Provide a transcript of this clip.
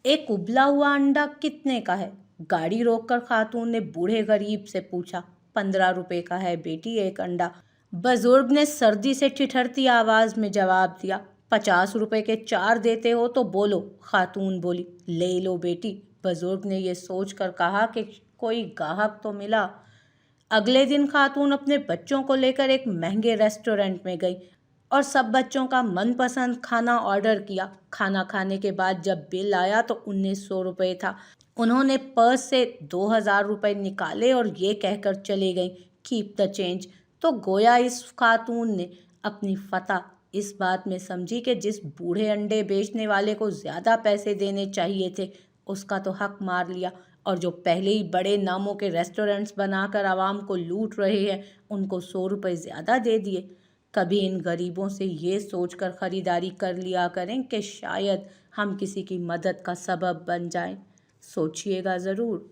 एक उबला हुआ अंडा कितने का है? गाड़ी रोककर खातून ने बूढ़े गरीब से पूछा। 15 रुपए का है बेटी एक अंडा। बुजुर्ग ने सर्दी से ठिठुरती आवाज में जवाब दिया। 50 रुपए के 4 देते हो तो बोलो, खातून बोली। ले लो बेटी, बुजुर्ग ने ये सोचकर कहा कि कोई गाहक तो मिला। अगले दिन खातून अपने बच्चों को लेकर एक महंगे रेस्टोरेंट में गई और सब बच्चों का मनपसंद खाना ऑर्डर किया। खाना खाने के बाद जब बिल आया तो 1900 रुपये था। उन्होंने पर्स से 2000 रुपये निकाले और ये कहकर चले गई, कीप द चेंज। तो गोया इस खातून ने अपनी फतह इस बात में समझी कि जिस बूढ़े अंडे बेचने वाले को ज़्यादा पैसे देने चाहिए थे उसका तो हक मार लिया, और जो पहले ही बड़े नामों के रेस्टोरेंट्स बनाकर आवाम को लूट रहे हैं उनको 100 रुपये ज़्यादा दे दिए। कभी इन गरीबों से ये सोचकर ख़रीदारी कर लिया करें कि शायद हम किसी की मदद का सबब बन जाएं। सोचिएगा ज़रूर।